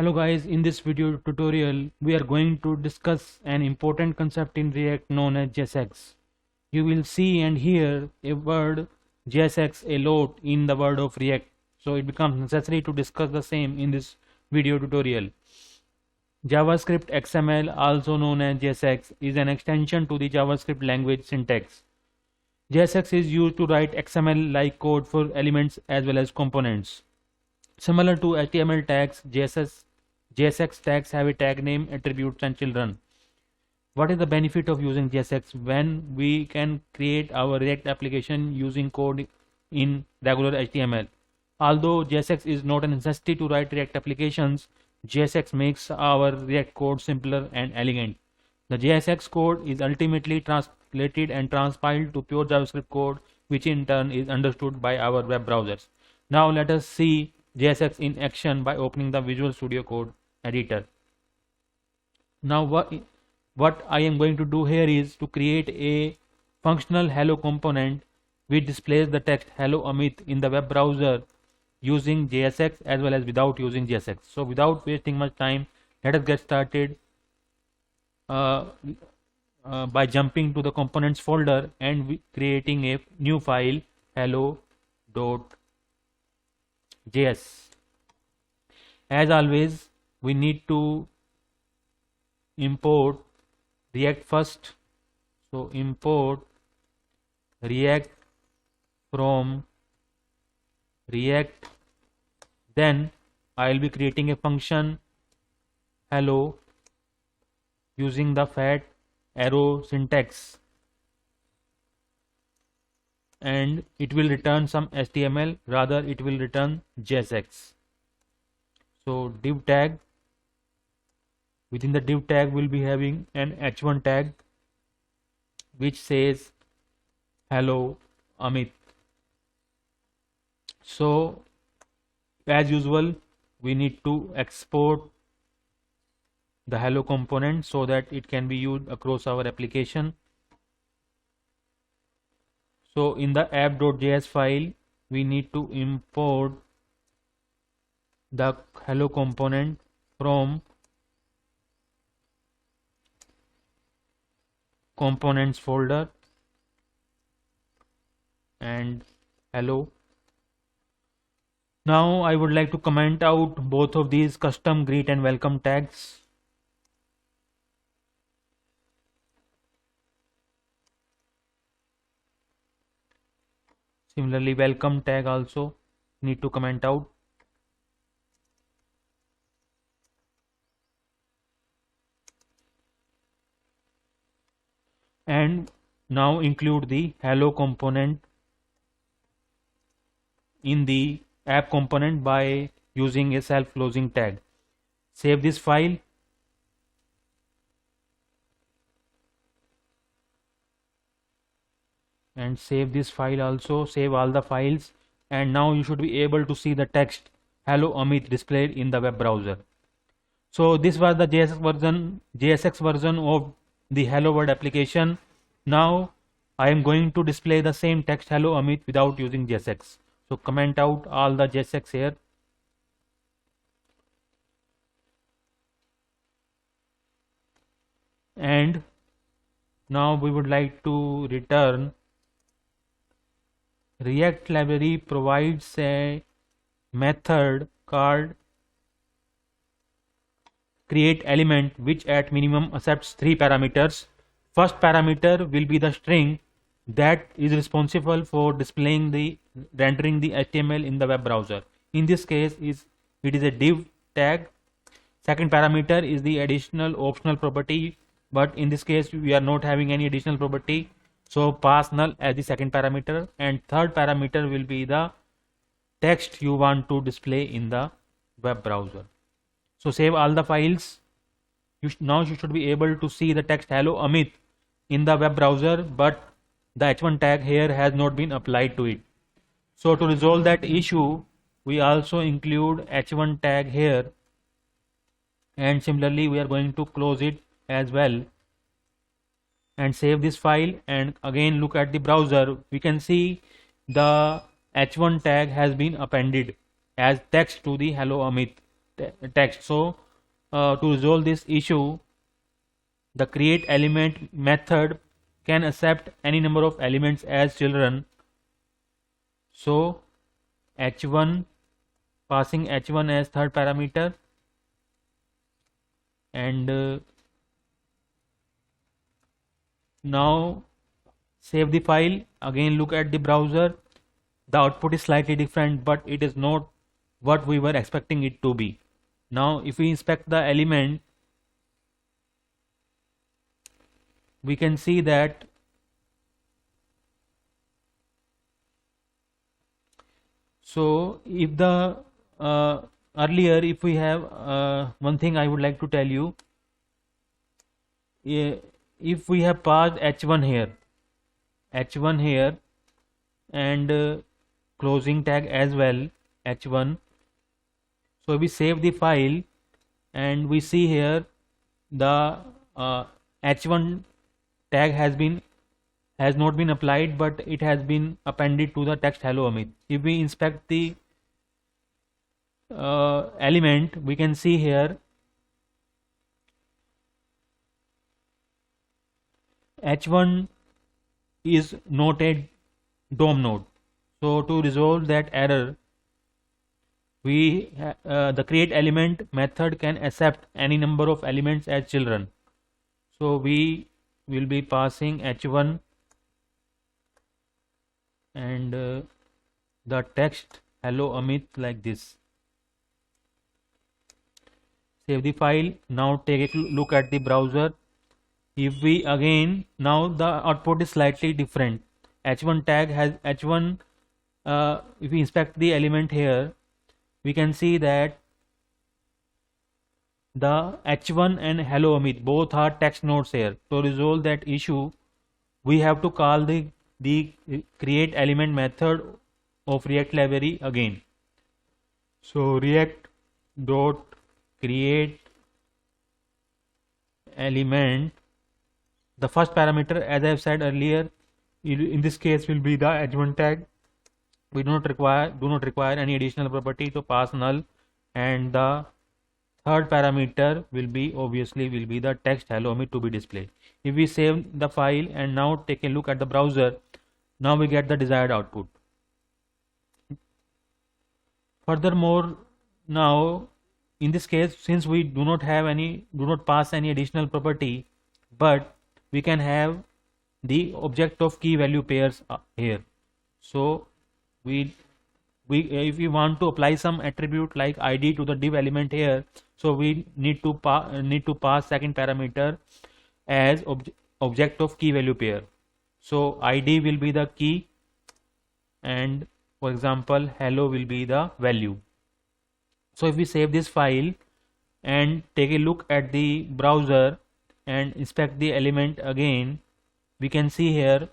Hello guys, in this video tutorial we are going to discuss an important concept in React known as JSX. You will see and hear a word JSX a lot in the word of React, so it becomes necessary to discuss the same in this video tutorial. JavaScript XML, also known as JSX, is an extension to the JavaScript language syntax. JSX is used to write XML-like code for elements as well as components. Similar to HTML tags, JSX tags have a tag name, attributes and children. What is the benefit of using JSX? When we can create our React application using code in regular HTML. Although JSX is not a necessity to write React applications, JSX makes our React code simpler and elegant. The JSX code is ultimately translated and transpiled to pure JavaScript code, which in turn is understood by our web browsers. Now let us see JSX in action by opening the Visual Studio Code editor. Now what I am going to do here is to create a functional hello component which displays the text hello Amit in the web browser using JSX as well as without using JSX. So without wasting much time, let us get started by jumping to the components folder and creating a new file hello.js. As always, we need to import React first. So import React from React. Then I will be creating a function hello using the fat arrow syntax, and it will return some HTML, rather it will return JSX. So div tag, within the div tag we'll be having an h1 tag which says hello Amit. So as usual, we need to export the hello component so that it can be used across our application. So in the app.js file, we need to import the hello component from components folder and hello. Now I would like to comment out both of these custom greet and welcome tags. Similarly, welcome tag also need to comment out. And now include the hello component in the app component by using a self-closing tag. Save this file. And save this file also, save all the files, and now you should be able to see the text hello Amit displayed in the web browser. So this was the JSX version of the hello world application. Now I am going to display the same text hello Amit without using JSX. So comment out all the JSX here. And now we would like to return React library provides a method called create element which at minimum accepts 3 parameters. First parameter will be the string that is responsible for displaying the rendering the HTML in the web browser. In this case it is a div tag. Second parameter is the additional optional property, but in this case we are not having any additional property, so pass null as the second parameter. And third parameter will be the text you want to display in the web browser. So save all the files. Now you should be able to see the text hello Amit in the web browser, but the h1 tag here has not been applied to it. So to resolve that issue, we also include h1 tag here, and similarly we are going to close it as well and save this file. And again look at the browser, we can see the h1 tag has been appended as text to the hello Amit text. So to resolve this issue, the create element method can accept any number of elements as children. So h1, passing h1 as third parameter, and now save the file. Again look at the browser. The output is slightly different, but it is not what we were expecting it to be. Now if we inspect the element, we can see that so if the earlier, if we have one thing I would like to tell you, if we have passed h1 here and closing tag as well h1, so we save the file and we see here the h1 tag has not been applied, but it has been appended to the text hello Amit. If we inspect the element, we can see here h1 is not a DOM node. So to resolve that error, we the create element method can accept any number of elements as children. So we will be passing h1 and the text hello Amit like this. Save the file. Now take a look at the browser. If we again, now the output is slightly different. h1 tag has h1. If we inspect the element here, we can see that the h1 and hello Amit both are text nodes here. To resolve that issue, we have to call the create element method of React library again. So react dot create element, the first parameter, as I have said earlier, in this case will be the h1 tag. We do not require any additional property, to pass null, and the third parameter will be the text hello Amit to be displayed. If we save the file and now take a look at the browser, now we get the desired output. Furthermore, now in this case, since we do not pass any additional property, but we can have the object of key value pairs here. So if we want to apply some attribute like id to the div element here, so we need to pass second parameter as object of key value pair. So id will be the key, and for example hello will be the value. So if we save this file and take a look at the browser and inspect the element again, we can see here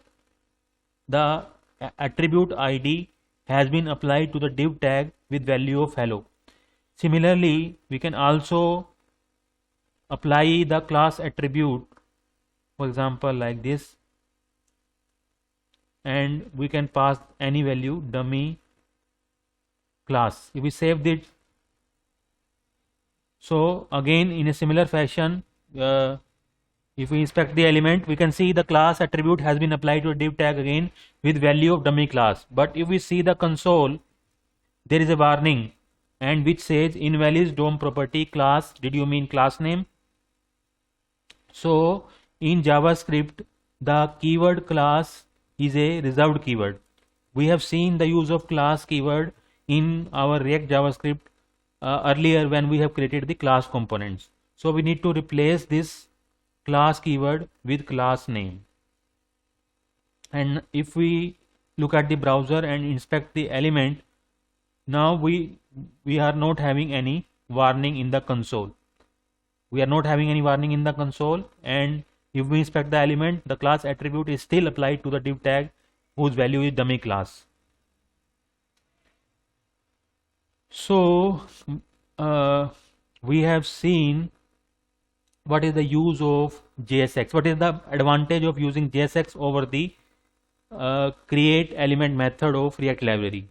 the attribute id has been applied to the div tag with value of hello. Similarly, we can also apply the class attribute, for example like this, and we can pass any value dummy class. If we save it, so again in a similar fashion, if we inspect the element, we can see the class attribute has been applied to a div tag again with value of dummy class. But if we see the console, there is a warning and which says invalid DOM property class. Did you mean class name? So in JavaScript, the keyword class is a reserved keyword. We have seen the use of class keyword in our React JavaScript earlier when we have created the class components. So we need to replace this class keyword with class name. And if we look at the browser and inspect the element, now we are not having any warning in the console. And if we inspect the element, the class attribute is still applied to the div tag whose value is dummy class. So we have seen what is the use of JSX, what is the advantage of using JSX over the create element method of React library.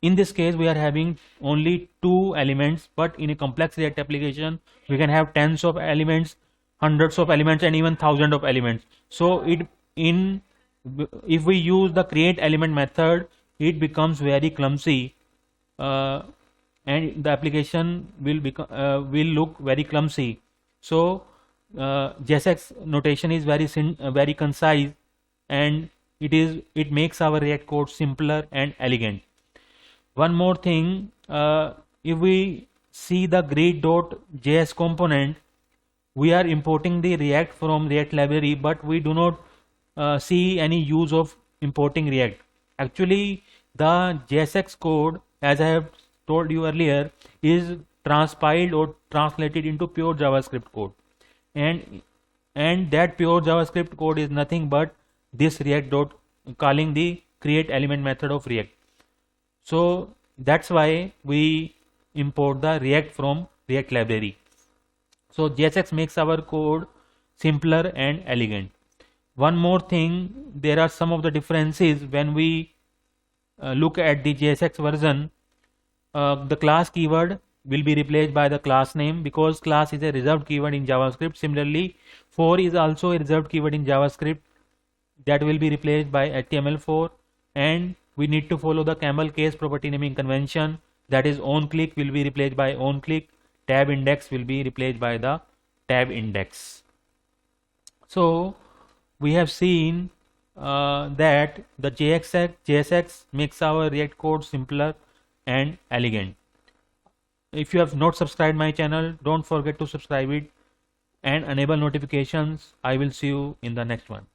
In this case, we are having only two elements, but in a complex React application, we can have tens of elements, hundreds of elements, and even thousands of elements. So if we use the create element method, it becomes very clumsy, and the application will look very clumsy. So JSX notation is very concise, and it makes our React code simpler and elegant. One more thing, if we see the greet.js component, we are importing the React from React library, but we do not see any use of importing React. Actually, the JSX code, as I have told you earlier, is transpiled or translated into pure JavaScript code, and that pure JavaScript code is nothing but this React dot calling the create element method of React. So that's why we import the React from React library. So JSX makes our code simpler and elegant. One more thing, there are some of the differences when we look at the JSX version. The class keyword will be replaced by the class name, because class is a reserved keyword in JavaScript. Similarly, for is also a reserved keyword in JavaScript, that will be replaced by HTML4, and we need to follow the camel case property naming convention, that is onClick will be replaced by onClick, tab index will be replaced by the tab index. So we have seen that the JSX makes our React code simpler and elegant. If you have not subscribed my channel, don't forget to subscribe it and enable notifications. I will see you in the next one.